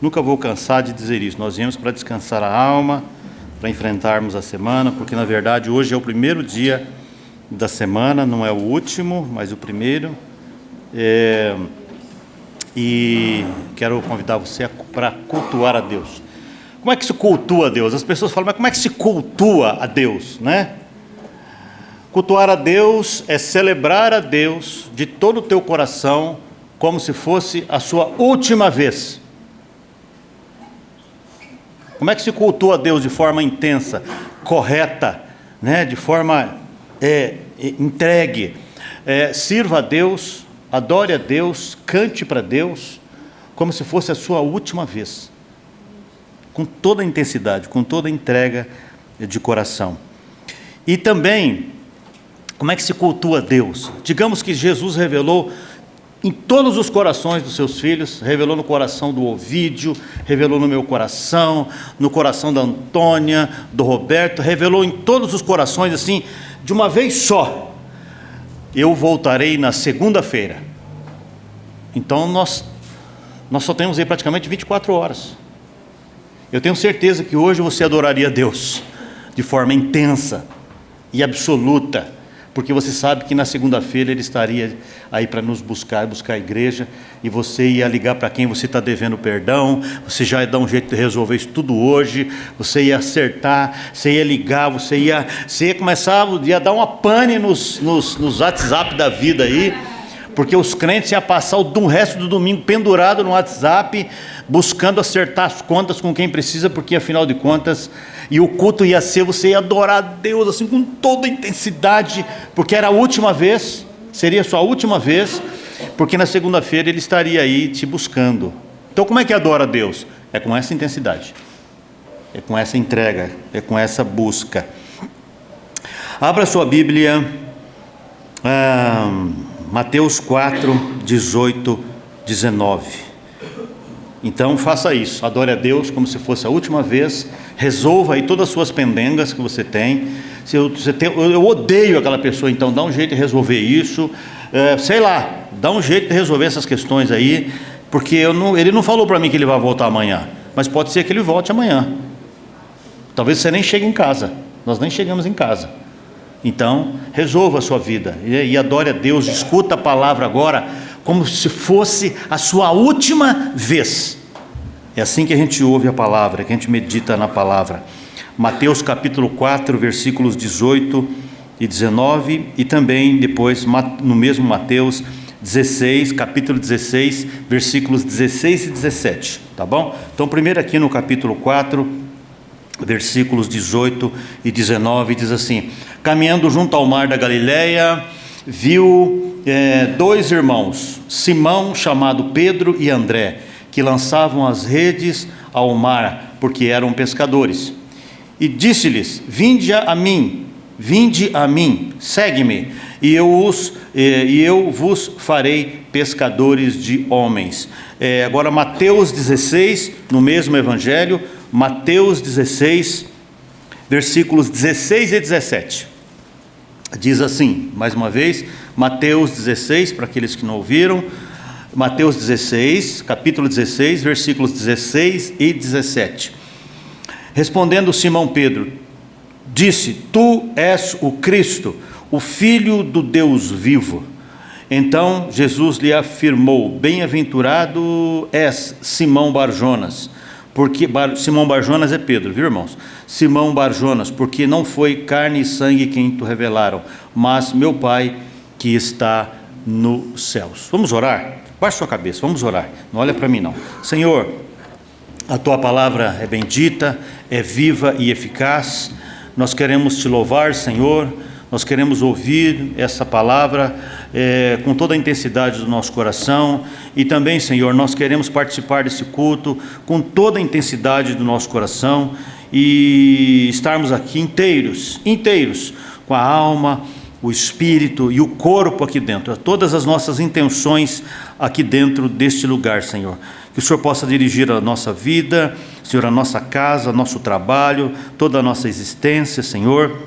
Nunca vou cansar de dizer isso. Nós viemos para descansar a alma, para enfrentarmos a semana, porque na verdade hoje é o primeiro dia da semana, não é o último, mas o primeiro. E quero convidar você para cultuar a Deus. Como é que se cultua a Deus? As pessoas falam, mas como é que se cultua a Deus, né? Cultuar a Deus é celebrar a Deus de todo o teu coração, como se fosse a sua última vez. Como é que se cultua a Deus de forma intensa, correta, né? De forma entregue? Sirva a Deus, adore a Deus, cante para Deus, como se fosse a sua última vez. Com toda a intensidade, com toda a entrega de coração. E também, como é que se cultua Deus? Digamos que Jesus revelou em todos os corações dos seus filhos, revelou no coração do Ovídio, revelou no meu coração, no coração da Antônia, do Roberto, revelou em todos os corações, assim, de uma vez só. Eu voltarei na segunda-feira. Então nós só temos aí praticamente 24 horas. Eu tenho certeza que hoje você adoraria a Deus de forma intensa e absoluta, porque você sabe que na segunda-feira Ele estaria aí para nos buscar a igreja, e você ia ligar para quem você está devendo perdão, você já ia dar um jeito de resolver isso tudo hoje, você ia acertar, você ia ligar, você ia começar, ia dar uma pane nos WhatsApp da vida aí, porque os crentes iam passar o resto do domingo pendurado no WhatsApp, buscando acertar as contas com quem precisa, porque afinal de contas, e o culto ia ser, você ia adorar a Deus assim com toda a intensidade, porque era a última vez, seria a sua última vez, porque na segunda-feira Ele estaria aí te buscando. Então como é que adora a Deus? É com essa intensidade, é com essa entrega, é com essa busca. Abra sua Bíblia, Mateus 4, 18, 19. Então faça isso, adore a Deus como se fosse a última vez, resolva aí todas as suas pendengas que você tem. Eu odeio aquela pessoa, então dá um jeito de resolver isso, sei lá, dá um jeito de resolver essas questões aí, porque ele não falou para mim que ele vai voltar amanhã, mas pode ser que ele volte amanhã, talvez você nem chegue em casa, nós nem chegamos em casa. Então resolva a sua vida e adore a Deus, discuta a palavra agora como se fosse a sua última vez. É assim que a gente ouve a palavra, que a gente medita na palavra. Mateus capítulo 4, versículos 18 e 19, e também depois no mesmo Mateus 16, capítulo 16, versículos 16 e 17, tá bom? Então primeiro aqui no capítulo 4, versículos 18 e 19, diz assim: caminhando junto ao mar da Galileia, viu dois irmãos, Simão, chamado Pedro, e André, que lançavam as redes ao mar, porque eram pescadores. E disse-lhes: vinde a mim, segue-me, e eu vos farei pescadores de homens. Agora Mateus 16, no mesmo evangelho, Mateus 16, versículos 16 e 17. Diz assim, mais uma vez, Mateus 16, para aqueles que não ouviram, Mateus 16, capítulo 16, versículos 16 e 17. Respondendo Simão Pedro, disse: tu és o Cristo, o Filho do Deus vivo. Então Jesus lhe afirmou: bem-aventurado és, Simão Barjonas, porque Simão Barjonas é Pedro, viu, irmãos? Simão Barjonas, porque não foi carne e sangue quem te revelaram, mas meu Pai que está nos céus. Vamos orar? Baixe sua cabeça, vamos orar. Não olha para mim não. Senhor, a tua palavra é bendita, é viva e eficaz. Nós queremos te louvar, Senhor. Nós queremos ouvir essa palavra com toda a intensidade do nosso coração, e também, Senhor, nós queremos participar desse culto com toda a intensidade do nosso coração, e estarmos aqui inteiros, com a alma, o espírito e o corpo aqui dentro, todas as nossas intenções aqui dentro deste lugar, Senhor. Que o Senhor possa dirigir a nossa vida, Senhor, a nossa casa, nosso trabalho, toda a nossa existência, Senhor.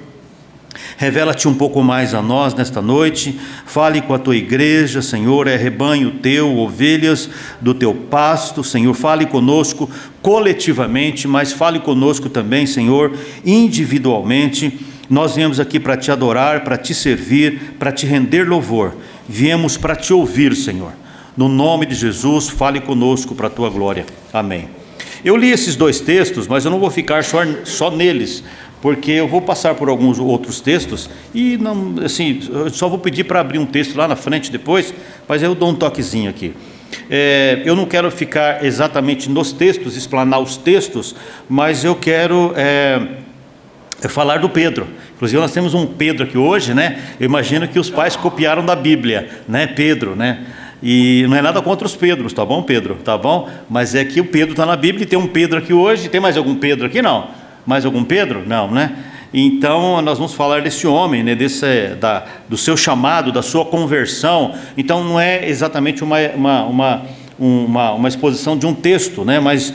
Revela-te um pouco mais a nós nesta noite, fale com a tua igreja, Senhor, é rebanho teu, ovelhas do teu pasto, Senhor, fale conosco coletivamente, mas fale conosco também, Senhor, individualmente. Nós viemos aqui para te adorar, para te servir, para te render louvor, viemos para te ouvir, Senhor, no nome de Jesus, fale conosco para a tua glória, amém. Eu li esses dois textos, mas eu não vou ficar só neles, porque eu vou passar por alguns outros textos e não, assim, eu só vou pedir para abrir um texto lá na frente depois, mas eu dou um toquezinho aqui. Eu não quero ficar exatamente nos textos, explanar os textos, mas eu quero falar do Pedro. Inclusive nós temos um Pedro aqui hoje, né? Eu imagino que os pais copiaram da Bíblia, né? Pedro, né? E não é nada contra os Pedros, tá bom, Pedro? Tá bom? Mas é que o Pedro está na Bíblia e tem um Pedro aqui hoje. Tem mais algum Pedro aqui? Não. Mais algum Pedro? Não, né? Então nós vamos falar desse homem, né? Do seu chamado, da sua conversão. Então não é exatamente uma exposição de um texto, né? Mas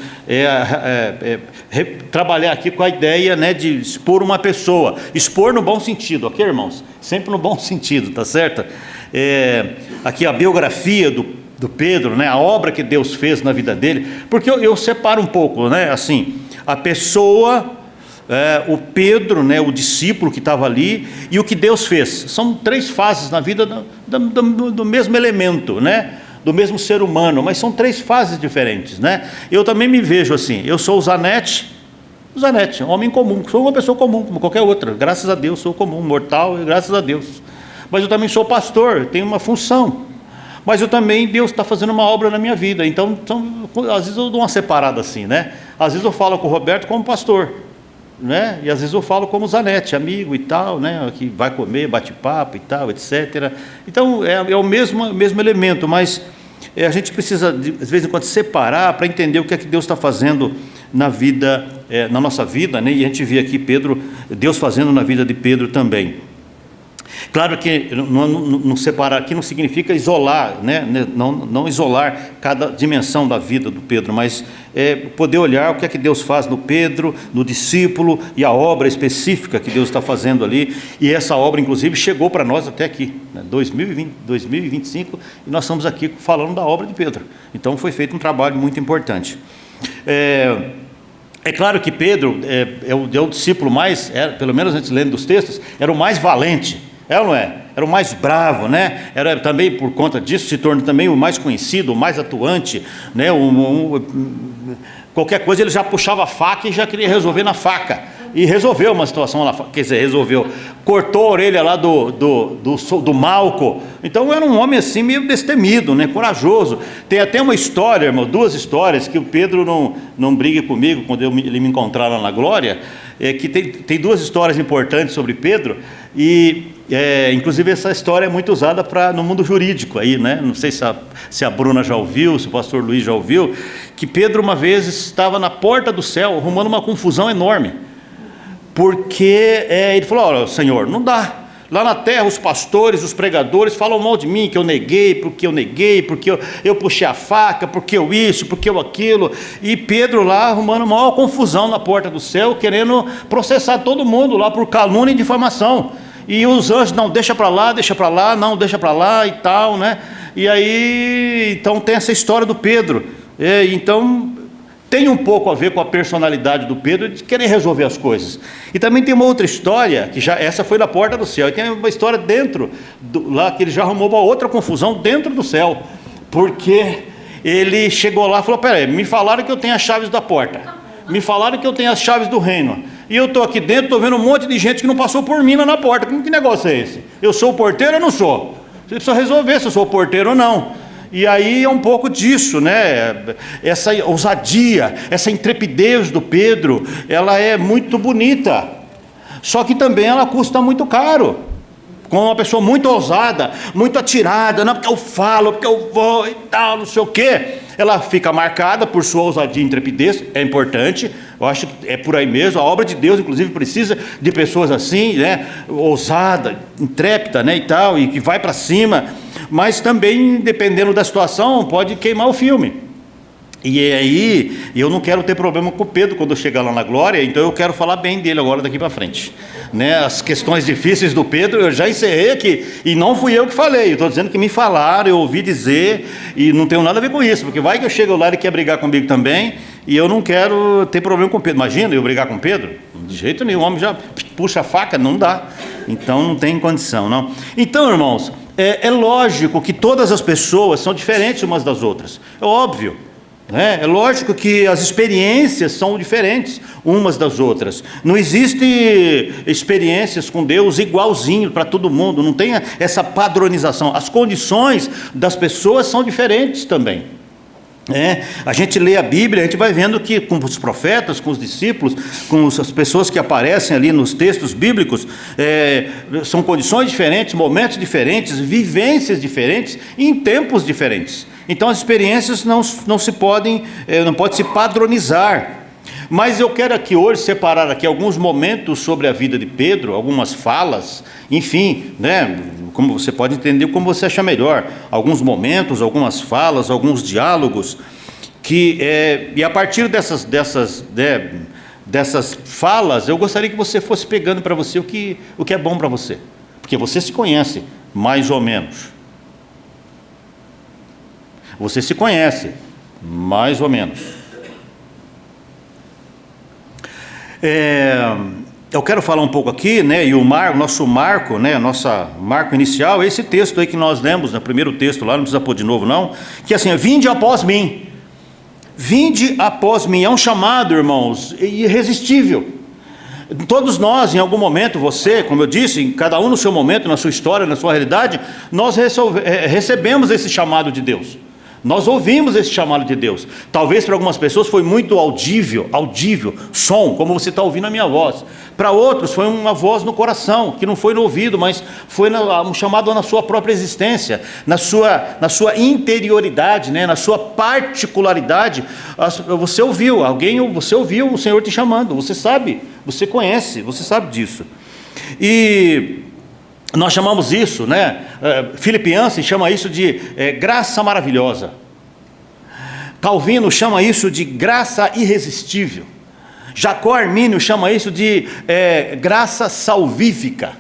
trabalhar aqui com a ideia, né, de expor uma pessoa, expor no bom sentido, ok, irmãos? Sempre no bom sentido, tá certo? Aqui a biografia do Pedro, né? A obra que Deus fez na vida dele, porque eu separo um pouco, né? Assim, a pessoa, o Pedro, né, o discípulo que estava ali, e o que Deus fez. São três fases na vida do mesmo elemento, né? Do mesmo ser humano, mas são três fases diferentes, né? Eu também me vejo assim, eu sou o Zanetti, homem comum, sou uma pessoa comum, como qualquer outra, graças a Deus sou comum, mortal, graças a Deus. Mas eu também sou pastor, tenho uma função, mas eu também, Deus está fazendo uma obra na minha vida, então às vezes eu dou uma separada assim, né? Às vezes eu falo com o Roberto como pastor, né? E às vezes eu falo como Zanetti, amigo e tal, né? Que vai comer, bate papo e tal, etc. Então é o mesmo elemento, mas a gente precisa de vez em quando separar para entender o que é que Deus está fazendo na vida, na nossa vida, né? E a gente vê aqui Deus fazendo na vida de Pedro também. Claro que não separar aqui não significa isolar, né? Não isolar cada dimensão da vida do Pedro, mas poder olhar o que é que Deus faz no Pedro, no discípulo, e a obra específica que Deus está fazendo ali. E essa obra inclusive chegou para nós até aqui, né? 2025, e nós estamos aqui falando da obra de Pedro. Então foi feito um trabalho muito importante. É claro que Pedro é o discípulo mais, pelo menos antes lendo dos textos, era o mais valente. Ou não é? Era o mais bravo, né? Era também, por conta disso, se torna também o mais conhecido, o mais atuante, né? Qualquer coisa ele já puxava a faca e já queria resolver na faca. E resolveu uma situação lá, quer dizer, cortou a orelha lá do Malco. Então era um homem assim meio destemido, né? Corajoso. Tem até uma história, irmão, duas histórias, que o Pedro não brigue comigo quando ele me encontrar lá na glória, que tem duas histórias importantes sobre Pedro, e inclusive essa história é muito usada no mundo jurídico aí, né? Não sei se a Bruna já ouviu, se o pastor Luiz já ouviu, que Pedro uma vez estava na porta do céu arrumando uma confusão enorme, porque ele falou: olha, Senhor, não dá. Lá na terra os pastores, os pregadores falam mal de mim, que eu neguei, porque eu puxei a faca, porque eu isso, porque eu aquilo. E Pedro lá arrumando maior confusão na porta do céu, querendo processar todo mundo lá por calúnia e difamação. E os anjos: não, deixa para lá, não, deixa para lá e tal, né? E aí, então tem essa história do Pedro. Então tem um pouco a ver com a personalidade do Pedro, de querer resolver as coisas. E também tem uma outra história, que essa foi na porta do céu, e tem uma história dentro, lá que ele já arrumou uma outra confusão dentro do céu, porque ele chegou lá e falou: peraí, me falaram que eu tenho as chaves da porta, me falaram que eu tenho as chaves do reino, e eu estou aqui dentro, estou vendo um monte de gente que não passou por mim lá na porta. Que negócio é esse? Eu sou o porteiro ou não sou? Você precisa resolver se eu sou o porteiro ou não. E aí é um pouco disso, né? Essa ousadia, essa intrepidez do Pedro, ela é muito bonita, só que também ela custa muito caro. Com uma pessoa muito ousada, muito atirada, não, porque eu falo, porque eu vou e tal, não sei o quê, ela fica marcada por sua ousadia e intrepidez. É importante, eu acho que é por aí mesmo. A obra de Deus inclusive precisa de pessoas assim, né? Ousada, intrépida, né? E tal, e que vai para cima. Mas também, dependendo da situação, pode queimar o filme. E aí, eu não quero ter problema com o Pedro quando eu chegar lá na glória, então eu quero falar bem dele agora daqui para frente. Né? As questões difíceis do Pedro, eu já encerrei aqui, e não fui eu que falei, eu estou dizendo que me falaram, eu ouvi dizer, e não tenho nada a ver com isso, porque vai que eu chego lá e ele quer brigar comigo também, e eu não quero ter problema com o Pedro. Imagina eu brigar com o Pedro? De jeito nenhum, o homem já puxa a faca, não dá. Então não tem condição, não. Então, irmãos, é lógico que todas as pessoas são diferentes umas das outras, é óbvio. É lógico que as experiências são diferentes umas das outras. Não existe experiências com Deus igualzinho para todo mundo, não tem essa padronização. As condições das pessoas são diferentes também. A gente lê a Bíblia, a gente vai vendo que com os profetas, com os discípulos, com as pessoas que aparecem ali nos textos bíblicos, são condições diferentes, momentos diferentes, vivências diferentes, em tempos diferentes. Então as experiências não pode se padronizar. Mas eu quero aqui hoje separar aqui alguns momentos sobre a vida de Pedro, algumas falas, enfim, né? Como você pode entender, como você achar melhor, alguns momentos, algumas falas, alguns diálogos, e a partir dessas falas, eu gostaria que você fosse pegando para você o que é bom para você, porque você se conhece, mais ou menos. Você se conhece, mais ou menos. Eu quero falar um pouco aqui, né, e o nosso marco, né, nossa marco inicial, é esse texto aí que nós lemos, no primeiro texto lá, não precisa pôr de novo não, que é assim, vinde após mim. Vinde após mim, é um chamado, irmãos, irresistível. Todos nós, em algum momento, você, como eu disse, cada um no seu momento, na sua história, na sua realidade, nós recebemos esse chamado de Deus. Nós ouvimos esse chamado de Deus. Talvez para algumas pessoas foi muito audível, som, como você está ouvindo a minha voz. Para outros foi uma voz no coração, que não foi no ouvido, mas foi um chamado na sua própria existência, na sua interioridade, né? Na sua particularidade. Você ouviu o Senhor te chamando, você sabe, você conhece, você sabe disso. E nós chamamos isso, né? Filipenses chama isso de graça maravilhosa. Calvino chama isso de graça irresistível. Jacó Armínio chama isso de graça salvífica.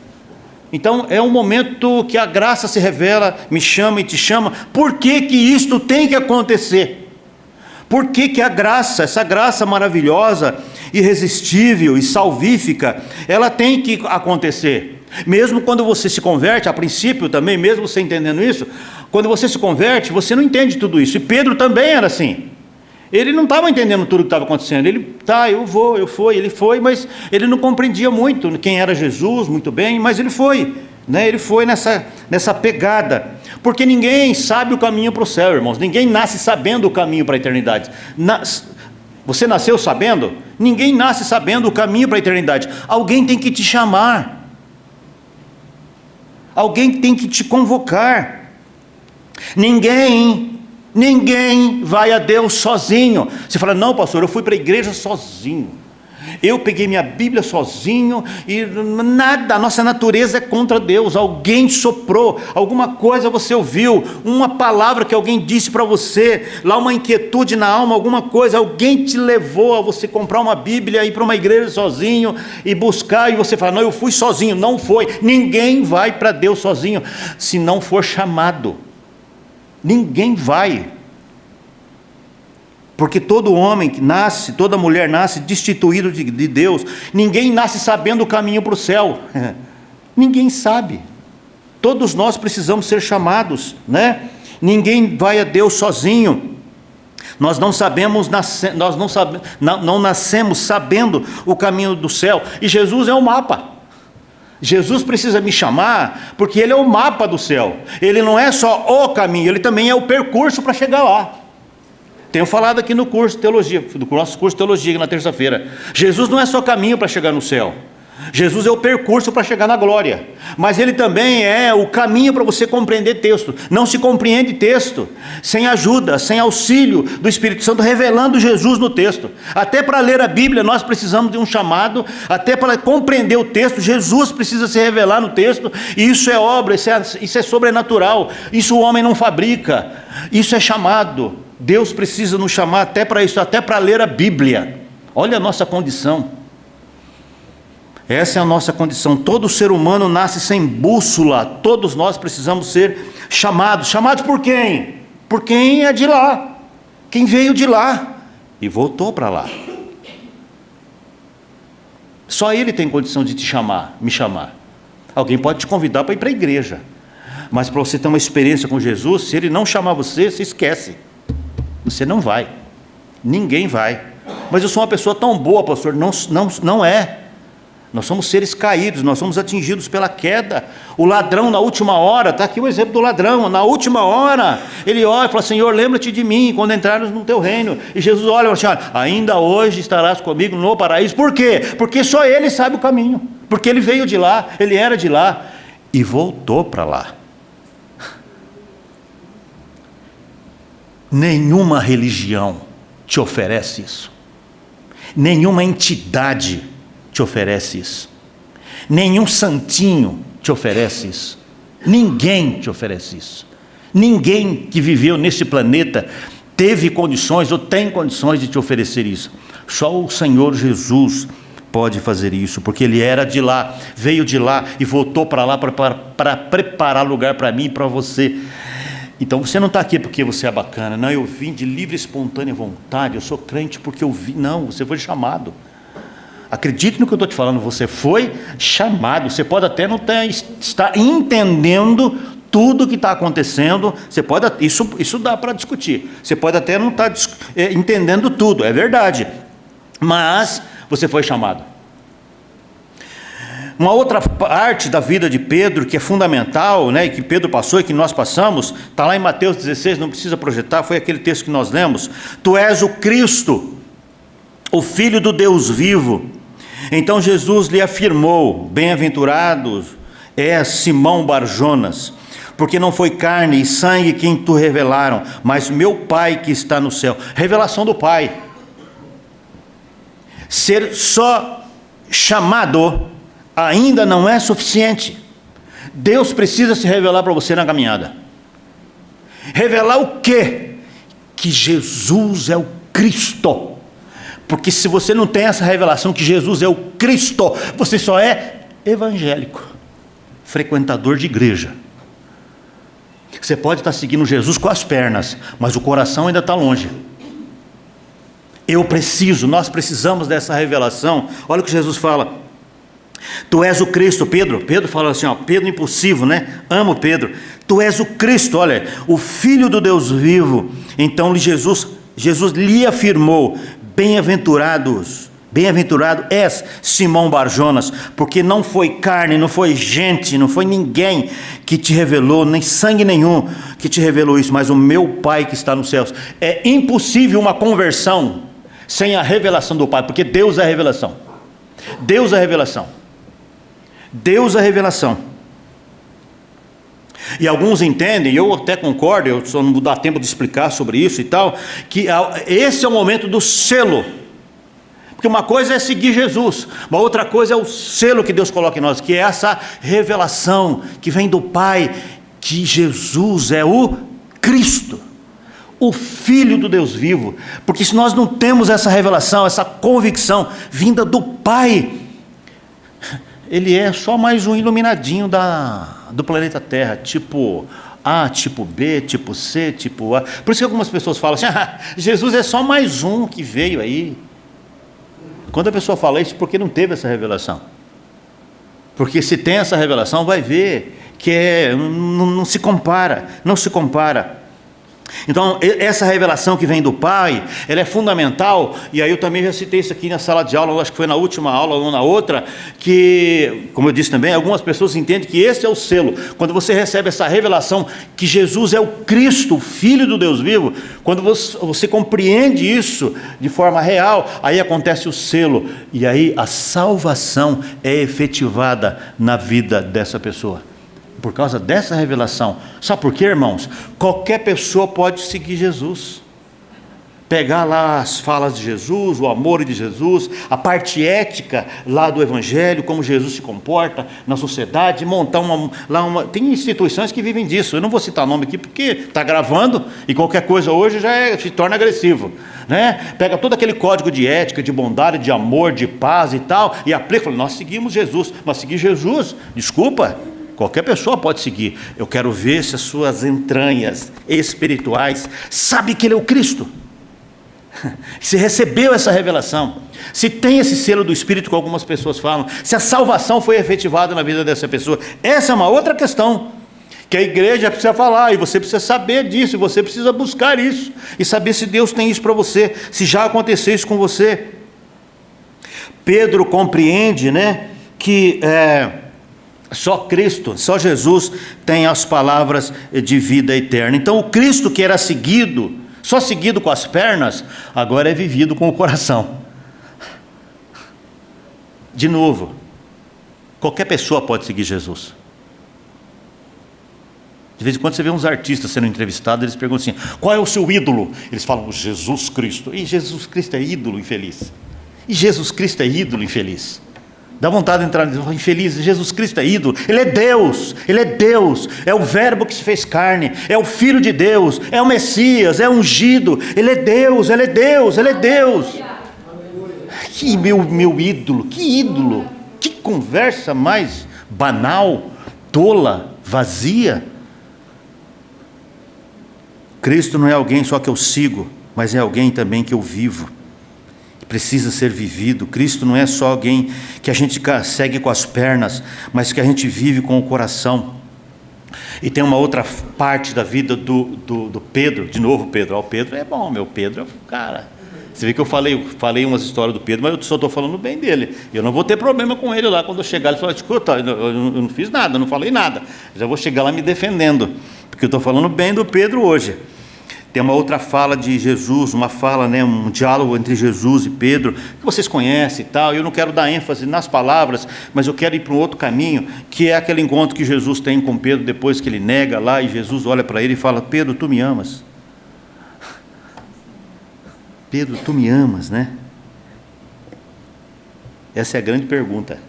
Então é um momento que a graça se revela, me chama e te chama. Por que que isto tem que acontecer? Por que que essa graça maravilhosa, irresistível e salvífica, ela tem que acontecer? Mesmo quando você se converte, a princípio também, mesmo você entendendo isso, quando você se converte, você não entende tudo isso. E Pedro também era assim. Ele não estava entendendo tudo o que estava acontecendo. Ele foi, mas ele não compreendia muito quem era Jesus, muito bem, mas ele foi, né? Ele foi nessa pegada. Porque ninguém sabe o caminho para o céu, irmãos. Ninguém nasce sabendo o caminho para a eternidade. Você nasceu sabendo? Ninguém nasce sabendo o caminho para a eternidade. Alguém tem que te chamar. Alguém tem que te convocar. Ninguém vai a Deus sozinho. Você fala, não pastor, eu fui para a igreja sozinho, eu peguei minha Bíblia sozinho, e nada, a nossa natureza é contra Deus. Alguém soprou, alguma coisa você ouviu, uma palavra que alguém disse para você, lá uma inquietude na alma, alguma coisa, alguém te levou a você comprar uma Bíblia, ir para uma igreja sozinho, e buscar, e você fala, não, eu fui sozinho. Não foi. Ninguém vai para Deus sozinho, se não for chamado. Ninguém vai. Porque todo homem que nasce, toda mulher nasce destituído de Deus. Ninguém nasce sabendo o caminho para o céu. Ninguém sabe. Todos nós precisamos ser chamados, né? Ninguém vai a Deus sozinho. Nós não nascemos sabendo o caminho do céu. E Jesus é o mapa. Jesus precisa me chamar porque Ele é o mapa do céu. Ele não é só o caminho, Ele também é o percurso para chegar lá. Tenho falado aqui no curso de teologia, do nosso curso de teologia na terça-feira. Jesus não é só caminho para chegar no céu. Jesus é o percurso para chegar na glória. Mas Ele também é o caminho para você compreender texto. Não se compreende texto sem ajuda, sem auxílio do Espírito Santo revelando Jesus no texto. Até para ler a Bíblia nós precisamos de um chamado. Até para compreender o texto, Jesus precisa se revelar no texto. E isso é obra, isso é sobrenatural. Isso o homem não fabrica. Isso é chamado. Deus precisa nos chamar até para isso, até para ler a Bíblia. Olha a nossa condição. Essa é a nossa condição. Todo ser humano nasce sem bússola. Todos nós precisamos ser chamados. Chamados por quem? Por quem é de lá. Quem veio de lá e voltou para lá. Só Ele tem condição de te chamar, me chamar. Alguém pode te convidar para ir para a igreja, mas para você ter uma experiência com Jesus, se Ele não chamar você, você esquece. Você não vai. Ninguém vai. Mas eu sou uma pessoa tão boa, pastor. Não é. Nós somos seres caídos, nós somos atingidos pela queda. O ladrão na última hora, está aqui o exemplo do ladrão, na última hora, ele olha e fala: Senhor, lembra-te de mim quando entrares no teu reino. E Jesus olha e fala assim: ainda hoje estarás comigo no paraíso. Por quê? Porque só Ele sabe o caminho, porque Ele veio de lá, Ele era de lá e voltou para lá. Nenhuma religião te oferece isso, nenhuma entidade te oferece isso, nenhum santinho te oferece isso, ninguém te oferece isso. Ninguém que viveu nesse planeta teve condições ou tem condições de te oferecer isso. Só o Senhor Jesus pode fazer isso, porque Ele era de lá, veio de lá e voltou para lá para preparar lugar para mim e para você. Então você não está aqui porque você é bacana. Não, eu vim de livre e espontânea vontade, eu sou crente porque eu vim. Não, você foi chamado. Acredite no que eu estou te falando, você foi chamado. Você pode até não estar entendendo tudo o que está acontecendo. Você pode, isso dá para discutir. Você pode até não estar entendendo tudo, é verdade. Mas você foi chamado. Uma outra parte da vida de Pedro que é fundamental, né, e que Pedro passou e que nós passamos, está lá em Mateus 16, não precisa projetar, foi aquele texto que nós lemos. Tu és o Cristo, o Filho do Deus vivo. Então Jesus lhe afirmou: bem-aventurado és Simão Barjonas, porque não foi carne e sangue quem tu revelaram, mas meu Pai que está no céu. Revelação do Pai. Ser só chamado ainda não é suficiente. Deus precisa se revelar para você na caminhada. Revelar o quê? Que Jesus é o Cristo. Porque se você não tem essa revelação que Jesus é o Cristo, você só é evangélico, frequentador de igreja. Você pode estar seguindo Jesus com as pernas, mas o coração ainda está longe. Nós precisamos dessa revelação. Olha o que Jesus fala: tu és o Cristo. Pedro fala assim, Pedro impulsivo, né? Amo Pedro. Tu és o Cristo, olha, o Filho do Deus vivo. Então Jesus lhe afirmou: bem-aventurado és Simão Barjonas, porque não foi carne, não foi gente, não foi ninguém que te revelou, nem sangue nenhum que te revelou isso, mas o meu Pai que está nos céus. É impossível uma conversão sem a revelação do Pai, porque Deus é a revelação. Deus é a revelação. Deus é a revelação. E alguns entendem, e eu até concordo, eu só não vou dar tempo de explicar sobre isso e tal, que esse é o momento do selo. Porque uma coisa é seguir Jesus, uma outra coisa é o selo que Deus coloca em nós, que é essa revelação que vem do Pai, que Jesus é o Cristo, o Filho do Deus vivo. Porque se nós não temos essa revelação, essa convicção vinda do Pai, Ele é só mais um iluminadinho do planeta Terra, tipo A, tipo B, tipo C, tipo A. Por isso que algumas pessoas falam assim: Jesus é só mais um que veio aí. Quando a pessoa fala isso, porque não teve essa revelação. Porque se tem essa revelação, vai ver que não se compara, não se compara. Então essa revelação que vem do Pai, ela é fundamental. E aí eu também já citei isso aqui na sala de aula, acho que foi na última aula ou na outra, que, como eu disse também, algumas pessoas entendem que esse é o selo. Quando você recebe essa revelação que Jesus é o Cristo, o Filho do Deus vivo, quando você compreende isso de forma real, aí acontece o selo, e aí a salvação é efetivada na vida dessa pessoa. Por causa dessa revelação. Sabe por quê, irmãos? Qualquer pessoa pode seguir Jesus. pegar lá as falas de Jesus, o amor de Jesus, a parte ética lá do Evangelho, como Jesus se comporta na sociedade, montar tem instituições que vivem disso. Eu não vou citar nome aqui porque está gravando e qualquer coisa hoje se torna agressivo, né? Pega todo aquele código de ética, de bondade, de amor, de paz e tal, e aplica. Fala, nós seguimos Jesus, mas seguir Jesus, desculpa, qualquer pessoa pode seguir. Eu quero ver se as suas entranhas espirituais sabem que Ele é o Cristo. Se recebeu essa revelação, se tem esse selo do Espírito que algumas pessoas falam, se a salvação foi efetivada na vida dessa pessoa. Essa é uma outra questão que a igreja precisa falar, e você precisa saber disso, e você precisa buscar isso, e saber se Deus tem isso para você, se já aconteceu isso com você. Pedro compreende, né, que só Cristo, só Jesus tem as palavras de vida eterna. Então o Cristo que era seguido, só seguido com as pernas, agora é vivido com o coração. De novo, qualquer pessoa pode seguir Jesus. De vez em quando você vê uns artistas sendo entrevistados, eles perguntam assim, qual é o seu ídolo? Eles falam, Jesus Cristo. E Jesus Cristo é ídolo infeliz. E Jesus Cristo é ídolo infeliz. Dá vontade de entrar infeliz. Jesus Cristo é ídolo, Ele é Deus, é o verbo que se fez carne, é o Filho de Deus, é o Messias, é ungido, Ele é Deus, Ele é Deus, Ele é Deus. Que meu ídolo, que conversa mais banal, tola, vazia. Cristo não é alguém só que eu sigo, mas é alguém também que eu vivo. Precisa ser vivido. Cristo não é só alguém que a gente segue com as pernas, mas que a gente vive com o coração. E tem uma outra parte da vida do Pedro, de novo Pedro. O Pedro é bom, meu Pedro, cara. Você vê que eu falei umas histórias do Pedro, mas eu só estou falando bem dele. Eu não vou ter problema com ele lá quando eu chegar. Ele fala, escuta, eu não fiz nada, eu não falei nada. Já vou chegar lá me defendendo, porque eu estou falando bem do Pedro hoje. Tem uma outra fala de Jesus, um diálogo entre Jesus e Pedro, que vocês conhecem e tal. Eu não quero dar ênfase nas palavras, mas eu quero ir para um outro caminho, que é aquele encontro que Jesus tem com Pedro depois que ele nega lá, e Jesus olha para ele e fala, Pedro, tu me amas? Pedro, tu me amas, né? Essa é a grande pergunta.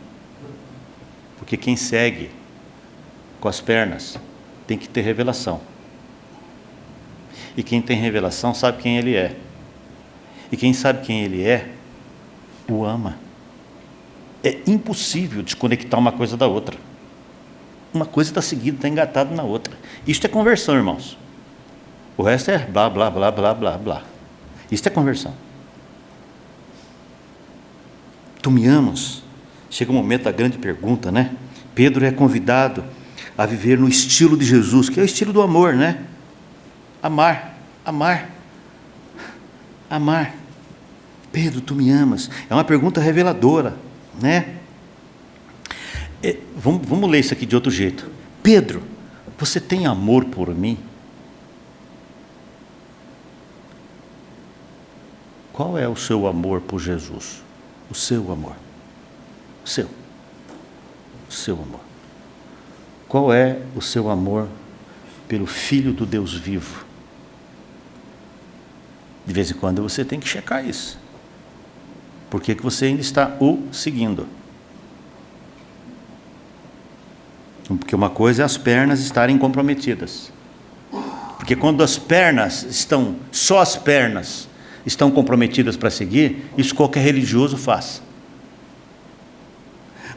Porque quem segue com as pernas tem que ter revelação. E quem tem revelação sabe quem Ele é. E quem sabe quem Ele é, o ama. É impossível desconectar uma coisa da outra. Uma coisa está seguida, está engatada na outra. Isto é conversão, irmãos. O resto é blá, blá, blá, blá, blá, blá. Isto é conversão. Tu me amas? Chega um momento da grande pergunta, né? Pedro é convidado a viver no estilo de Jesus, que é o estilo do amor, né? Amar. Pedro, tu me amas? É uma pergunta reveladora, né? Vamos ler isso aqui de outro jeito. Pedro, você tem amor por mim? Qual é o seu amor por Jesus? O seu amor. O seu amor. Qual é o seu amor pelo Filho do Deus vivo? De vez em quando você tem que checar isso. Por que você ainda está o seguindo? Porque uma coisa é as pernas estarem comprometidas. Porque quando só as pernas estão comprometidas para seguir, isso qualquer religioso faz.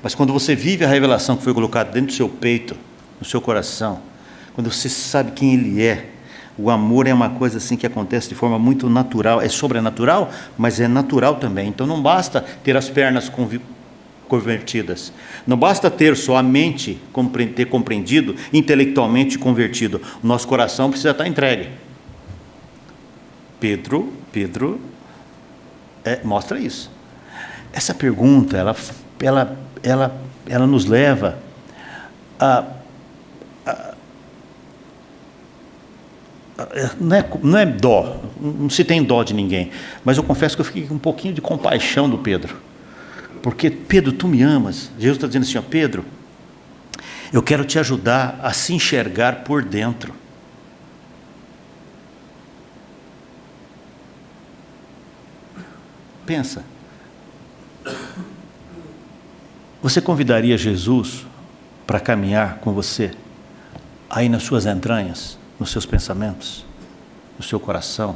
Mas quando você vive a revelação que foi colocada dentro do seu peito, no seu coração, quando você sabe quem Ele é, o amor é uma coisa assim que acontece de forma muito natural, é sobrenatural, mas é natural também. Então não basta ter as pernas convertidas, não basta ter só a mente ter compreendido, intelectualmente convertido, o nosso coração precisa estar entregue. Pedro mostra isso. Essa pergunta, ela nos leva não é dó, não se tem dó de ninguém, mas eu confesso que eu fiquei com um pouquinho de compaixão do Pedro, porque Pedro, tu me amas. Jesus está dizendo assim, ó, Pedro, eu quero te ajudar a se enxergar por dentro. Pensa. Você convidaria Jesus para caminhar com você aí nas suas entranhas, nos seus pensamentos, no seu coração,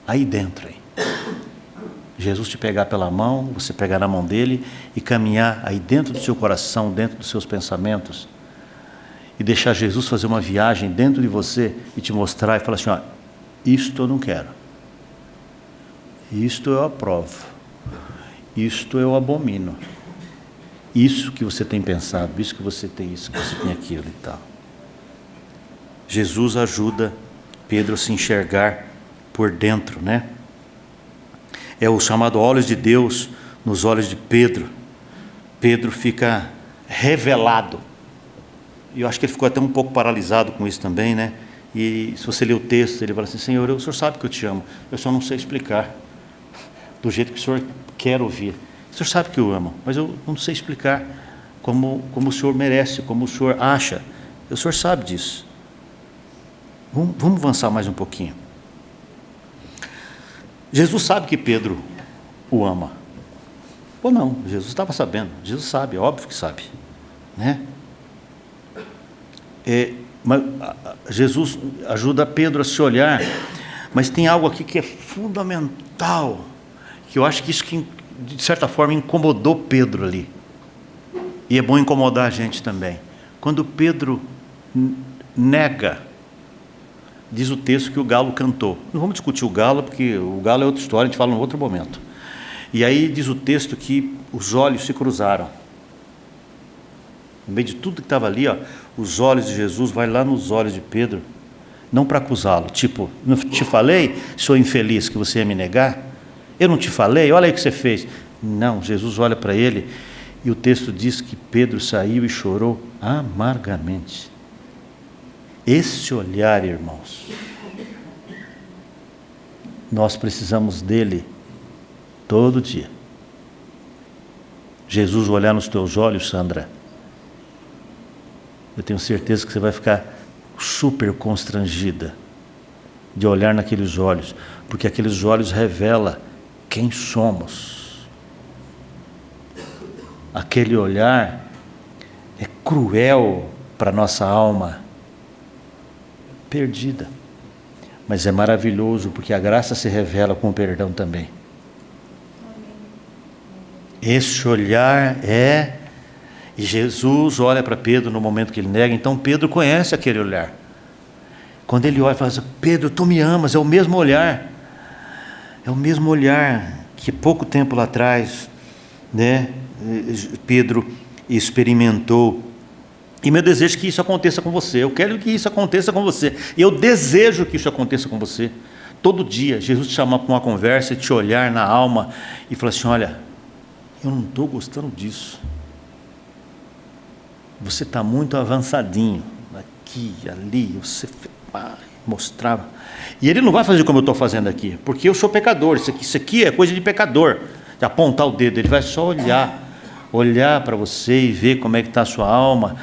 aí dentro aí? Jesus te pegar pela mão, você pegar na mão dele e caminhar aí dentro do seu coração, dentro dos seus pensamentos, e deixar Jesus fazer uma viagem dentro de você e te mostrar e falar assim: ó, isto eu não quero, isto eu aprovo, isto eu abomino, isso que você tem pensado, isso que você tem aquilo e tal. Jesus ajuda Pedro a se enxergar por dentro, né? É o chamado olhos de Deus nos olhos de Pedro. Pedro fica revelado. E eu acho que ele ficou até um pouco paralisado com isso também, né? E se você ler o texto, ele fala assim: Senhor, o Senhor sabe que eu te amo, eu só não sei explicar do jeito que o Senhor quer ouvir. O Senhor sabe que eu amo, mas eu não sei explicar como o Senhor merece, como o Senhor acha. O Senhor sabe disso. Vamos avançar mais um pouquinho. Jesus sabe que Pedro o ama. Ou não, Jesus estava sabendo. Jesus sabe, óbvio que sabe, né? Mas Jesus ajuda Pedro a se olhar, mas tem algo aqui que é fundamental, que eu acho que isso que, de certa forma, incomodou Pedro ali. E é bom incomodar a gente também. Quando Pedro nega, diz o texto que o galo cantou. Não vamos discutir o galo, porque o galo é outra história, a gente fala em outro momento. E aí diz o texto que os olhos se cruzaram. No meio de tudo que estava ali, ó, os olhos de Jesus vai lá nos olhos de Pedro, não para acusá-lo, tipo, não te falei, sou infeliz, que você ia me negar? Eu não te falei? Olha aí o que você fez. Não, Jesus olha para ele e o texto diz que Pedro saiu e chorou amargamente. Esse olhar, irmãos, nós precisamos dele todo dia. Jesus olhar nos teus olhos, Sandra, eu tenho certeza que você vai ficar super constrangida de olhar naqueles olhos, porque aqueles olhos revelam quem somos. Aquele olhar é cruel para a nossa alma perdida, mas é maravilhoso, porque a graça se revela com o perdão também. Esse olhar e Jesus olha para Pedro no momento que ele nega, então Pedro conhece aquele olhar. Quando ele olha e fala assim: Pedro, tu me amas, é o mesmo olhar que pouco tempo lá atrás, né, Pedro experimentou. E meu desejo é que isso aconteça com você. Eu quero que isso aconteça com você. E eu desejo que isso aconteça com você. Todo dia, Jesus te chamar para uma conversa e te olhar na alma e falar assim: olha, eu não estou gostando disso. Você está muito avançadinho. Aqui, ali, você mostrava. E ele não vai fazer como eu estou fazendo aqui, porque eu sou pecador. Isso aqui é coisa de pecador. De apontar o dedo. Ele vai só olhar para você e ver como é que está a sua alma.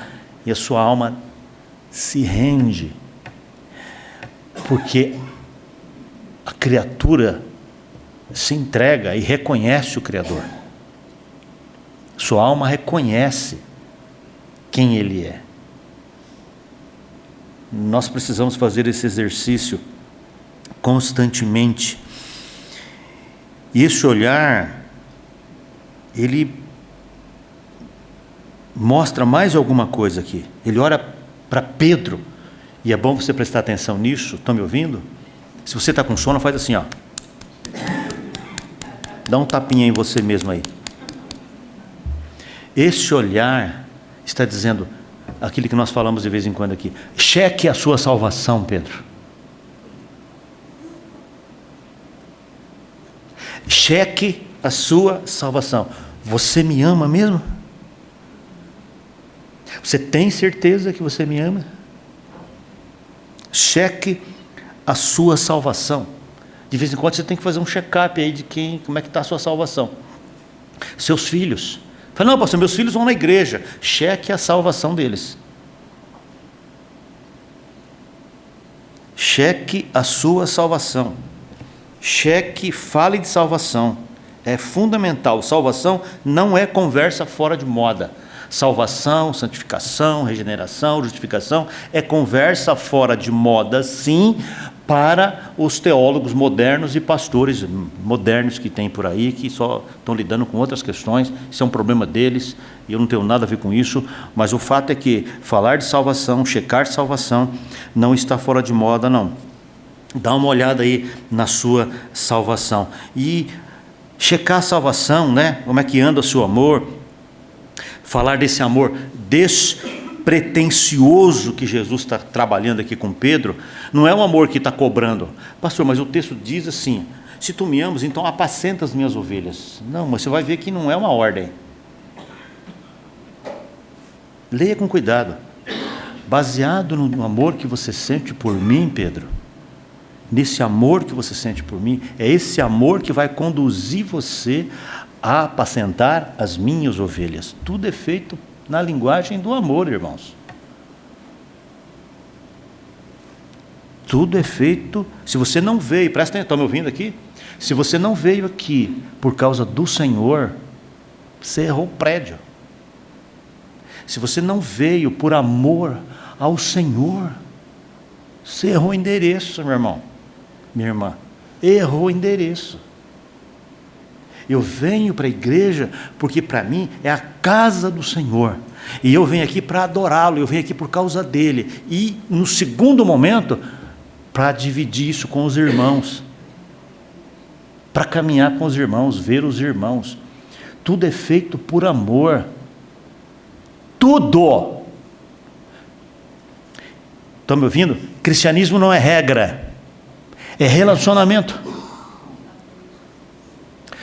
E a sua alma se rende, porque a criatura se entrega e reconhece o Criador. Sua alma reconhece quem Ele é. Nós precisamos fazer esse exercício constantemente. E esse olhar, ele mostra mais alguma coisa aqui. Ele olha para Pedro, e é bom você prestar atenção nisso. Estão me ouvindo? Se você está com sono, faz assim, ó. Dá um tapinha em você mesmo aí. Esse olhar está dizendo aquilo que nós falamos de vez em quando aqui: cheque a sua salvação, Pedro. Cheque a sua salvação. Você me ama mesmo? Você tem certeza que você me ama? Cheque a sua salvação. De vez em quando você tem que fazer um check-up aí de como é que está a sua salvação. Seus filhos. Fala: não, pastor, meus filhos vão na igreja. Cheque a salvação deles. Cheque a sua salvação. Cheque, fale de salvação. É fundamental. Salvação não é conversa fora de moda. Salvação, santificação, regeneração, justificação é conversa fora de moda, sim, para os teólogos modernos e pastores modernos que tem por aí, que só estão lidando com outras questões. Isso é um problema deles, e eu não tenho nada a ver com isso, mas o fato é que falar de salvação, checar salvação, não está fora de moda, não. Dá uma olhada aí na sua salvação. E checar a salvação, né? Como é que anda o seu amor? Falar desse amor despretensioso que Jesus está trabalhando aqui com Pedro, não é um amor que está cobrando. Pastor, mas o texto diz assim, se tu me amas, então apacenta as minhas ovelhas. Não, mas você vai ver que não é uma ordem. Leia com cuidado. Baseado no amor que você sente por mim, Pedro, nesse amor que você sente por mim, é esse amor que vai conduzir você a apacentar as minhas ovelhas. Tudo é feito na linguagem do amor, irmãos. Tudo é feito. Se você não veio, presta atenção, estão me ouvindo aqui? Se você não veio aqui por causa do Senhor, você errou o prédio. Se você não veio por amor ao Senhor, você errou o endereço, meu irmão, minha irmã. Errou o endereço. Eu venho para a igreja porque para mim é a casa do Senhor. E eu venho aqui para adorá-lo, eu venho aqui por causa dele. E no segundo momento, para dividir isso com os irmãos. Para caminhar com os irmãos, ver os irmãos. Tudo é feito por amor. Tudo. Estão me ouvindo? Cristianismo não é regra, é relacionamento.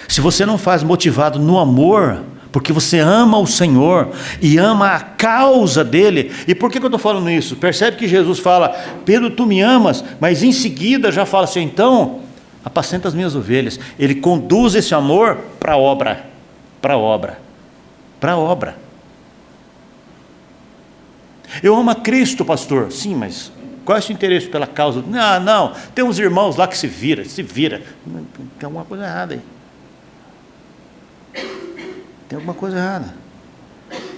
Se você não faz motivado no amor, porque você ama o Senhor e ama a causa dele, e por que eu estou falando isso? Percebe que Jesus fala, Pedro, tu me amas, mas em seguida já fala assim, então, apacenta as minhas ovelhas. Ele conduz esse amor para a obra, para a obra, para a obra. Eu amo a Cristo, pastor. Sim, mas qual é o seu interesse pela causa? Não, tem uns irmãos lá que se vira. Tem alguma coisa errada aí. Tem alguma coisa errada.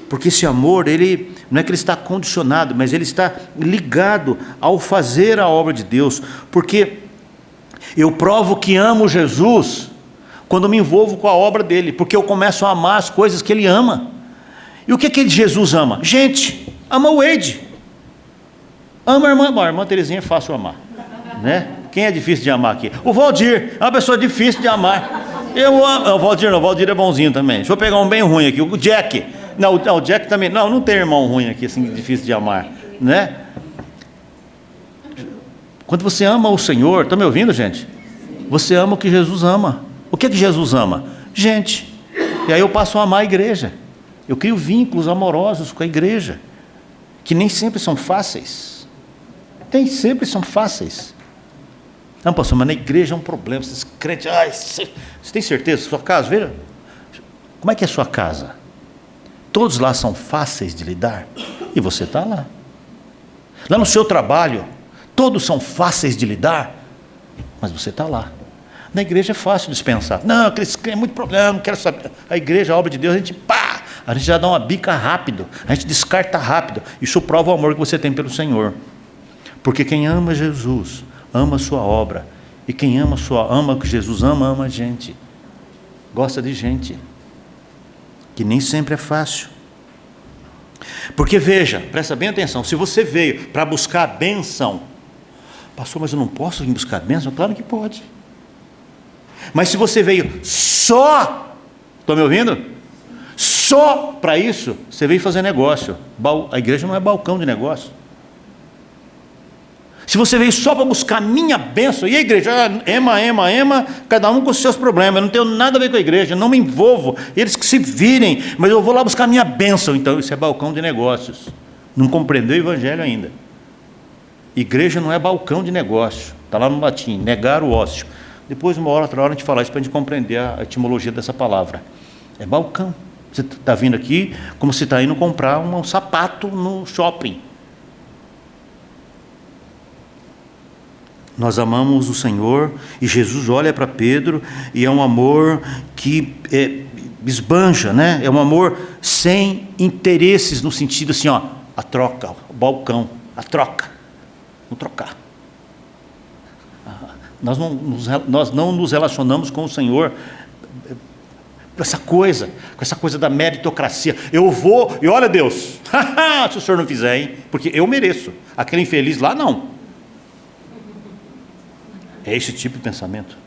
Porque esse amor, ele não é que ele está condicionado, mas ele está ligado ao fazer a obra de Deus. Porque eu provo que amo Jesus quando me envolvo com a obra dele, porque eu começo a amar as coisas que ele ama. E o que Jesus ama? Gente, ama o Eide, ama a irmã. Bom, a irmã Terezinha é fácil amar, né? Quem é difícil de amar aqui? O Valdir é uma pessoa difícil de amar. Eu amo. O Valdir não, o Valdir é bonzinho também. Deixa eu pegar um bem ruim aqui, o Jack. Não, o Jack também. Não tem irmão ruim aqui, assim, difícil de amar, né? Quando você ama o Senhor, está me ouvindo, gente? Você ama o que Jesus ama. O que Jesus ama? Gente. E aí eu passo a amar a igreja. Eu crio vínculos amorosos com a igreja, que nem sempre são fáceis. Nem sempre são fáceis. Não, pastor, mas na igreja é um problema. Esses crentes, você tem certeza? Sua casa, veja, como é que é a sua casa? Todos lá são fáceis de lidar? E você está lá. Lá no seu trabalho, todos são fáceis de lidar? Mas você está lá. Na igreja é fácil dispensar. Não, é muito problema, não quero saber. A igreja, a obra de Deus, a gente já dá uma bica rápido, a gente descarta rápido. Isso prova o amor que você tem pelo Senhor. Porque quem ama Jesus, ama a sua obra. E quem ama o que Jesus ama, ama a gente. Gosta de gente. Que nem sempre é fácil. Porque veja, presta bem atenção, se você veio para buscar a bênção, pastor, mas eu não posso vir buscar a bênção? Claro que pode. Mas se você veio só, estão me ouvindo? Só para isso, você veio fazer negócio. A igreja não é balcão de negócio. Se você veio só para buscar a minha bênção, e a igreja, ema, cada um com os seus problemas, eu não tenho nada a ver com a igreja, não me envolvo, eles que se virem, mas eu vou lá buscar a minha bênção. Então isso é balcão de negócios. Não compreendeu o evangelho ainda. Igreja não é balcão de negócio, está lá no latim, negar o ócio. Depois, outra hora a gente falar isso para a gente compreender a etimologia dessa palavra. É balcão. Você está vindo aqui como se está indo comprar um sapato no shopping. Nós amamos o Senhor, e Jesus olha para Pedro, e é um amor que esbanja, né? É um amor sem interesses, no sentido assim, ó, a troca, o balcão, a troca, vamos trocar. Nós não nos relacionamos com o Senhor com essa coisa da meritocracia. Eu vou, e olha Deus, se o Senhor não fizer, hein? Porque eu mereço, aquele infeliz lá não. É esse tipo de pensamento.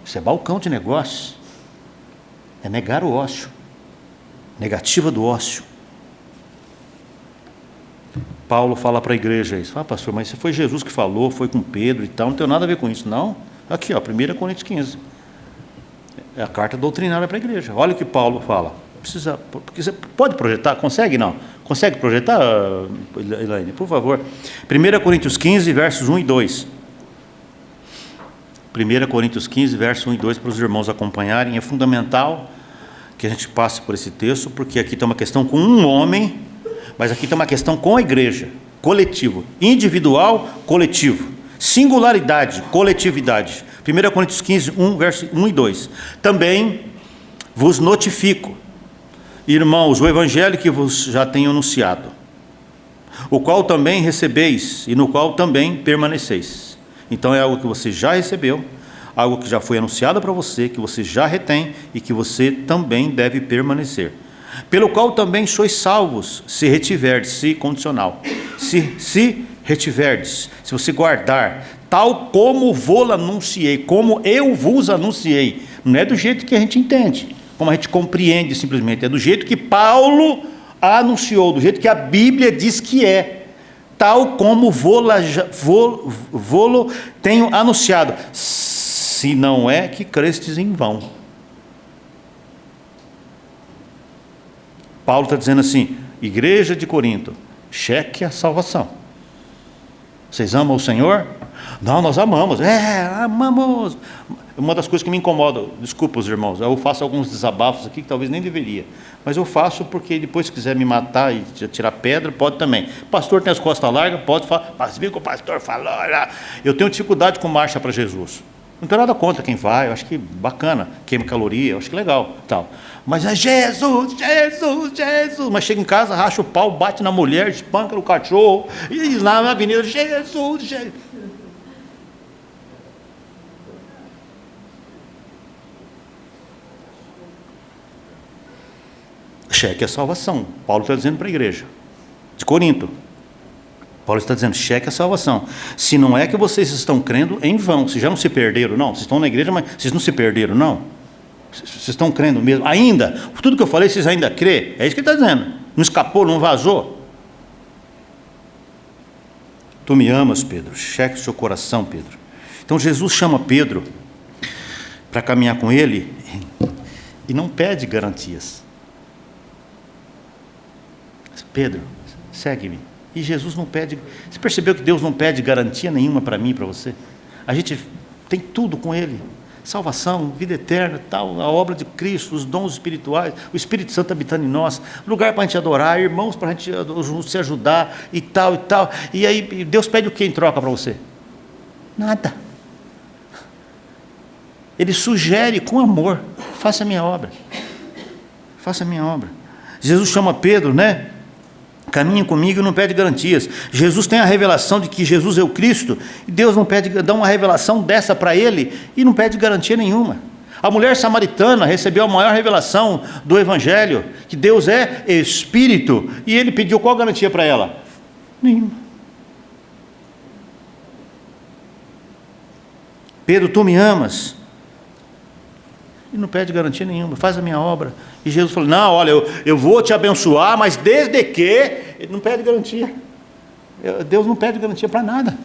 Isso é balcão de negócio. É negar o ócio. Negativa do ócio. Paulo fala para a igreja isso. Fala, pastor, mas foi Jesus que falou, foi com Pedro e tal, não tem nada a ver com isso. Não. Aqui, ó, 1 Coríntios 15. É a carta doutrinária para a igreja. Olha o que Paulo fala. Porque você pode projetar? Consegue não? Consegue projetar, Elaine? Por favor. 1 Coríntios 15, versos 1 e 2. 1 Coríntios 15, versos 1 e 2, para os irmãos acompanharem. É fundamental que a gente passe por esse texto, porque aqui tem uma questão com um homem, mas aqui tem uma questão com a igreja, coletivo, individual, coletivo, singularidade, coletividade. 1 Coríntios 15, 1, versos 1 e 2. Também vos notifico, irmãos, o evangelho que vos já tenho anunciado, o qual também recebeis e no qual também permaneceis. Então é algo que você já recebeu, algo que já foi anunciado para você, que você já retém e que você também deve permanecer. Pelo qual também sois salvos, se retiverdes, se condicional, se retiverdes, se você guardar, tal como vou anunciei, como eu vos anunciei. Não é do jeito que a gente entende, como a gente compreende simplesmente, é do jeito que Paulo anunciou, do jeito que a Bíblia diz que é. Tal como vou-lo tenho anunciado, se não é que crestes em vão. Paulo está dizendo assim, igreja de Corinto, cheque a salvação. Vocês amam o Senhor? Não, nós amamos. Amamos. Uma das coisas que me incomoda, desculpa os irmãos, eu faço alguns desabafos aqui que talvez nem deveria, mas eu faço porque depois se quiser me matar e tirar pedra, pode também. Pastor tem as costas largas, pode falar, mas viu que o pastor falou, olha, eu tenho dificuldade com marcha para Jesus. Não tenho nada contra quem vai, eu acho que bacana, queima caloria, eu acho que legal, tal. Mas é Jesus, Jesus, Jesus. Mas chega em casa, racha o pau, bate na mulher, espanca no cachorro, e lá na avenida, Jesus, Jesus. Cheque a salvação. Paulo está dizendo para a igreja de Corinto. Paulo está dizendo, cheque a salvação. Se não é que vocês estão crendo em vão, vocês já não se perderam, não. Vocês estão na igreja, mas vocês não se perderam, não. Vocês estão crendo mesmo. Ainda, tudo que eu falei, vocês ainda crê? É isso que ele está dizendo. Não escapou, não vazou. Tu me amas, Pedro. Cheque o seu coração, Pedro. Então Jesus chama Pedro para caminhar com ele e não pede garantias. Pedro, segue-me. E Jesus não pede. Você percebeu que Deus não pede garantia nenhuma para mim e para você? A gente tem tudo com Ele: salvação, vida eterna, tal, a obra de Cristo, os dons espirituais, o Espírito Santo habitando em nós, lugar para a gente adorar, irmãos para a gente se ajudar e tal e tal. E aí Deus pede o que em troca para você? Nada. Ele sugere com amor: faça a minha obra. Faça a minha obra. Jesus chama Pedro, né? Caminha comigo e não pede garantias. Jesus tem a revelação de que Jesus é o Cristo, e Deus não pede, dá uma revelação dessa para ele e não pede garantia nenhuma. A mulher samaritana recebeu a maior revelação do Evangelho, que Deus é Espírito, e ele pediu qual garantia para ela? Nenhuma. Pedro, tu me amas? E não pede garantia nenhuma, faz a minha obra. E Jesus falou, não, olha, eu vou te abençoar, mas desde que... Ele não pede garantia. Deus não pede garantia para nada.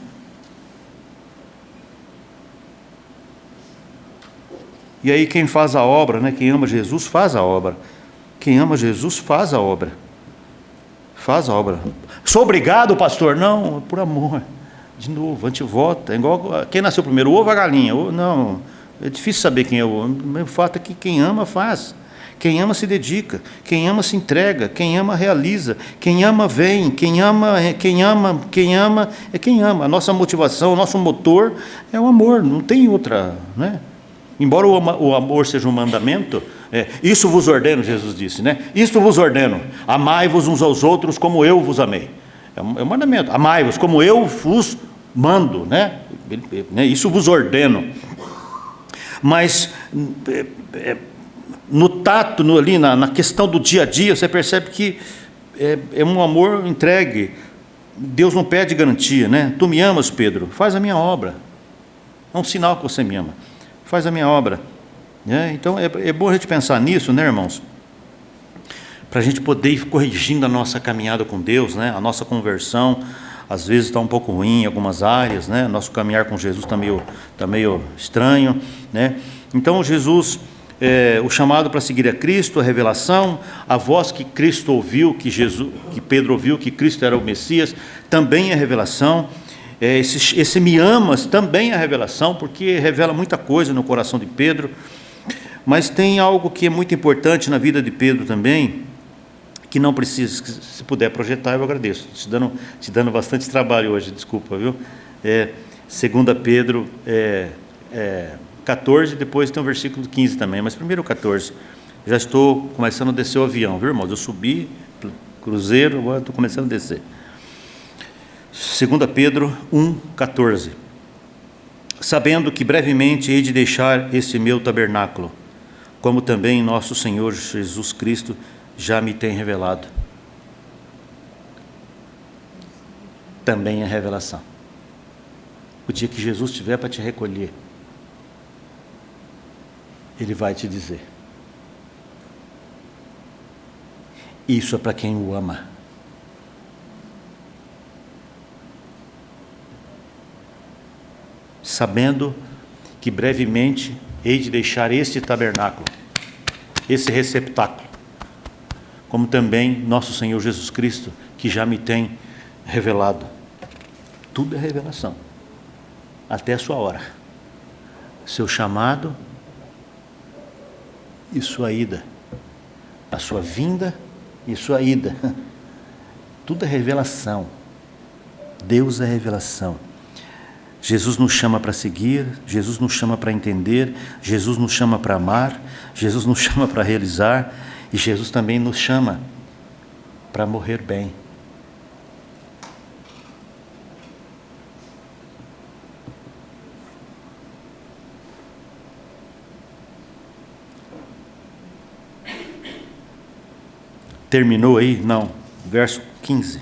E aí quem faz a obra, né? Quem ama Jesus faz a obra. Quem ama Jesus faz a obra. Faz a obra. Sou obrigado, pastor? Não, por amor. De novo, antivota. É igual quem nasceu primeiro, o ovo ou a galinha? Não, é difícil saber quem é o ovo. O fato é que quem ama faz. Quem ama se dedica, quem ama se entrega, quem ama realiza, quem ama vem, quem ama é quem ama. A nossa motivação, o nosso motor é o amor, não tem outra, né? Embora o amor seja um mandamento, isso vos ordeno, Jesus disse, né? Isso vos ordeno, amai-vos uns aos outros como eu vos amei. É um mandamento, amai-vos como eu vos mando, né? Isso vos ordeno. Mas no tato, ali na questão do dia a dia, você percebe que é um amor entregue. Deus não pede garantia, né? Tu me amas, Pedro? Faz a minha obra. É um sinal que você me ama. Faz a minha obra. Então é bom a gente pensar nisso, né, irmãos? Para a gente poder ir corrigindo a nossa caminhada com Deus, né? A nossa conversão às vezes está um pouco ruim em algumas áreas, né? Nosso caminhar com Jesus está meio estranho, né? Então Jesus, o chamado para seguir a Cristo, a revelação, a voz que Cristo ouviu, que Pedro ouviu, que Cristo era o Messias, também é revelação. Esse me amas também é revelação, porque revela muita coisa no coração de Pedro. Mas tem algo que é muito importante na vida de Pedro também, que não precisa, se puder projetar, eu agradeço. Te dando bastante trabalho hoje, desculpa, viu? 2 Pedro 14, depois tem o versículo 15 também, mas primeiro o 14. Já estou começando a descer o avião, viu, irmãos? Eu subi, cruzeiro, agora estou começando a descer. 2 Pedro 1,14. Sabendo que brevemente hei de deixar este meu tabernáculo, como também nosso Senhor Jesus Cristo já me tem revelado. Também é revelação. O dia que Jesus estiver para te recolher, Ele vai te dizer. Isso é para quem o ama. Sabendo que brevemente hei de deixar este tabernáculo, esse receptáculo, como também nosso Senhor Jesus Cristo, que já me tem revelado. Tudo é revelação, até a sua hora, seu chamado e sua ida, a sua vinda e sua ida, tudo é revelação. Deus é revelação. Jesus nos chama para seguir, Jesus nos chama para entender, Jesus nos chama para amar, Jesus nos chama para realizar, e Jesus também nos chama para morrer bem. Terminou aí? Não. Verso 15.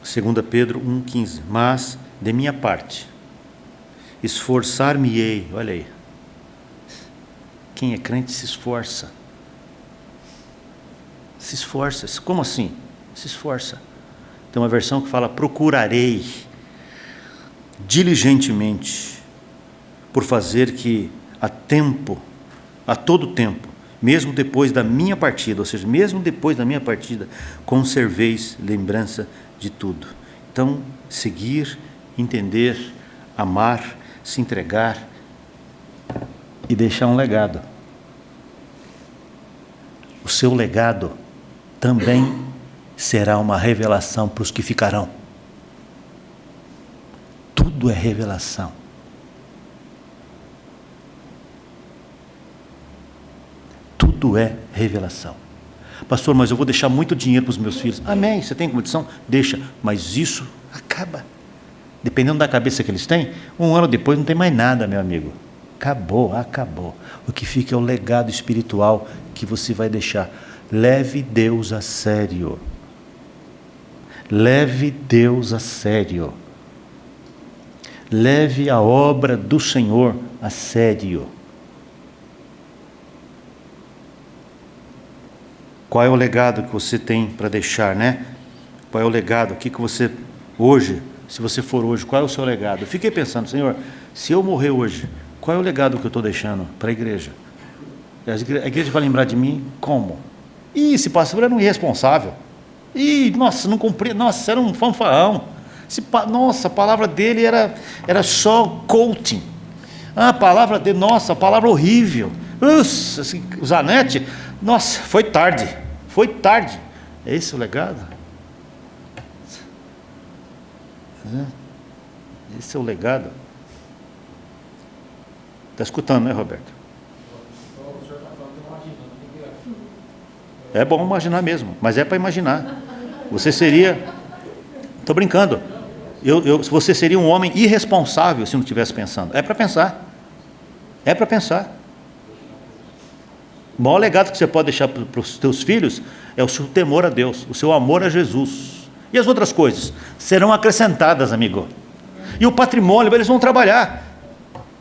2 Pedro 1,15. Mas, de minha parte, esforçar-me-ei. Olha aí. Quem é crente se esforça. Se esforça. Como assim? Se esforça. Tem uma versão que fala: procurarei diligentemente por fazer que a todo tempo, mesmo depois da minha partida, ou seja, mesmo depois da minha partida, conserveis lembrança de tudo. Então, seguir, entender, amar, se entregar e deixar um legado. O seu legado também será uma revelação para os que ficarão. Tudo é revelação. Tudo é revelação. Pastor, mas eu vou deixar muito dinheiro para os meus filhos. Amém, você tem condição? Deixa. Mas isso acaba. Dependendo da cabeça que eles têm, 1 ano depois não tem mais nada, meu amigo. Acabou. O que fica é o legado espiritual que você vai deixar. Leve Deus a sério. Leve Deus a sério. Leve a obra do Senhor a sério. Qual é o legado que você tem para deixar, né? Qual é o legado? O que você, hoje, se você for hoje, qual é o seu legado? Eu fiquei pensando, Senhor, se eu morrer hoje, qual é o legado que eu estou deixando para a igreja? A igreja vai lembrar de mim como? Esse pastor era um irresponsável. Nossa, não cumpria. Nossa, era um fanfarrão. Nossa, a palavra dele era só coaching. Ah, a palavra de nossa, a palavra horrível. Assim, o Zanetti, nossa, foi tarde. É esse o legado? Esse é o legado. Está escutando, né, Roberto? É bom imaginar mesmo, mas é para imaginar. Você seria... Estou brincando. Você seria um homem irresponsável se não estivesse pensando. É para pensar. É para pensar. O maior legado que você pode deixar para os teus filhos é o seu temor a Deus, o seu amor a Jesus. E as outras coisas serão acrescentadas, amigo. E o patrimônio, eles vão trabalhar.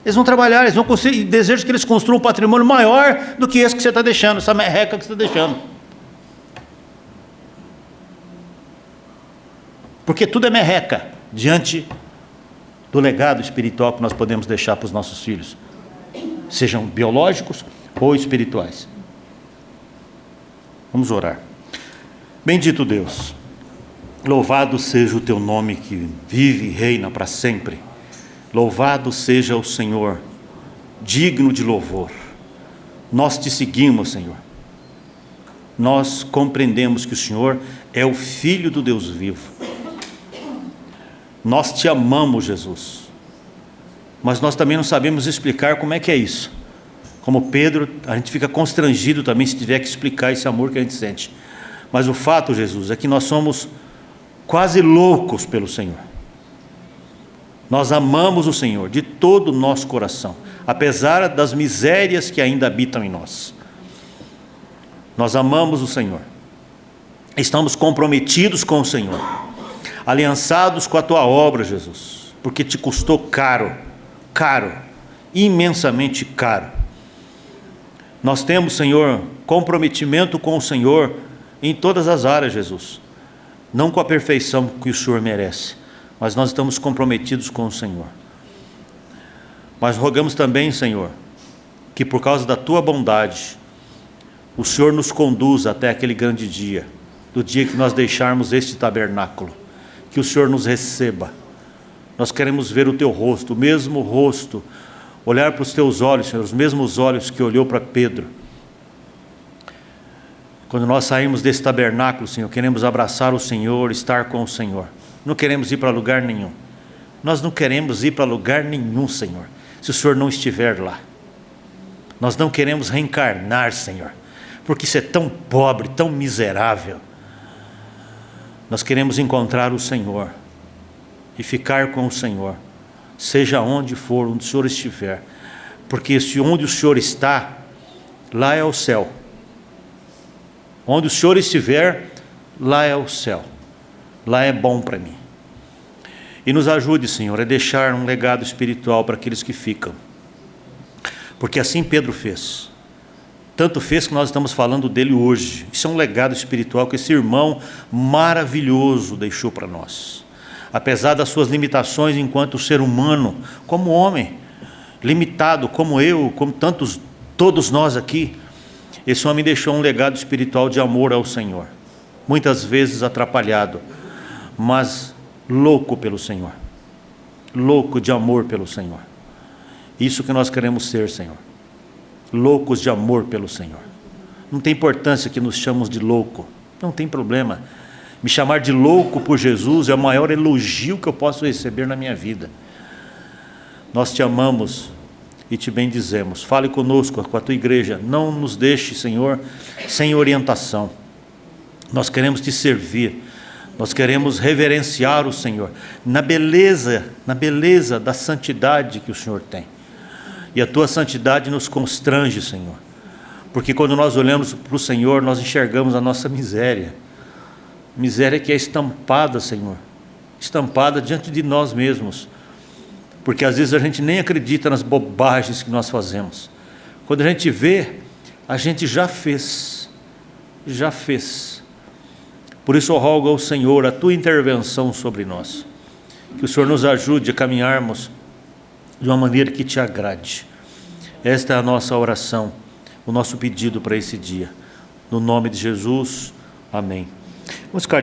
Eles vão conseguir, desejo que eles construam um patrimônio maior do que esse que você está deixando, essa merreca que você está deixando. Porque tudo é merreca diante do legado espiritual que nós podemos deixar para os nossos filhos, sejam biológicos ou espirituais. Vamos orar. Bendito Deus, louvado seja o teu nome que vive e reina para sempre. Louvado seja o Senhor, digno de louvor. Nós te seguimos, Senhor. Nós compreendemos que o Senhor é o Filho do Deus vivo. Nós te amamos, Jesus. Mas nós também não sabemos explicar como é que é isso. Como Pedro, a gente fica constrangido também se tiver que explicar esse amor que a gente sente. Mas o fato, Jesus, é que nós somos quase loucos pelo Senhor. Nós amamos o Senhor de todo o nosso coração, apesar das misérias que ainda habitam em nós. Nós amamos o Senhor. Estamos comprometidos com o Senhor, aliançados com a tua obra, Jesus, porque te custou caro, imensamente caro. Nós temos, Senhor, comprometimento com o Senhor em todas as áreas, Jesus. Não com a perfeição que o Senhor merece, mas nós estamos comprometidos com o Senhor. Mas rogamos também, Senhor, que por causa da tua bondade, o Senhor nos conduza até aquele grande dia, do dia que nós deixarmos este tabernáculo, que o Senhor nos receba. Nós queremos ver o teu rosto, o mesmo rosto, olhar para os teus olhos, Senhor, os mesmos olhos que olhou para Pedro. Quando nós saímos desse tabernáculo, Senhor, queremos abraçar o Senhor, estar com o Senhor. Não queremos ir para lugar nenhum. Nós não queremos ir para lugar nenhum, Senhor, se o Senhor não estiver lá. Nós não queremos reencarnar, Senhor, porque isso é tão pobre, tão miserável. Nós queremos encontrar o Senhor e ficar com o Senhor, seja onde for, onde o Senhor estiver, porque onde o Senhor está, lá é o céu. Onde o Senhor estiver, lá é o céu. Lá é bom para mim. E nos ajude, Senhor, a deixar um legado espiritual para aqueles que ficam. Porque assim Pedro fez. Tanto fez que nós estamos falando dele hoje. Isso é um legado espiritual que esse irmão maravilhoso deixou para nós. Apesar das suas limitações enquanto ser humano, como homem, limitado como eu, como todos nós aqui, esse homem deixou um legado espiritual de amor ao Senhor. Muitas vezes atrapalhado, mas louco pelo Senhor, louco de amor pelo Senhor. Isso que nós queremos ser, Senhor, loucos de amor pelo Senhor. Não tem importância que nos chamamos de louco, não tem problema. Me chamar de louco por Jesus é o maior elogio que eu posso receber na minha vida. Nós te amamos e te bendizemos. Fale conosco, com a tua igreja. Não nos deixe, Senhor, sem orientação. Nós queremos te servir. Nós queremos reverenciar o Senhor na beleza da santidade que o Senhor tem. E a tua santidade nos constrange, Senhor. Porque quando nós olhamos para o Senhor, nós enxergamos a nossa miséria. Miséria que é estampada, Senhor. Estampada diante de nós mesmos. Porque às vezes a gente nem acredita nas bobagens que nós fazemos. Quando a gente vê, a gente já fez. Já fez. Por isso eu rogo ao Senhor a tua intervenção sobre nós. Que o Senhor nos ajude a caminharmos de uma maneira que te agrade. Esta é a nossa oração, o nosso pedido para esse dia. No nome de Jesus, amém. Vamos ficar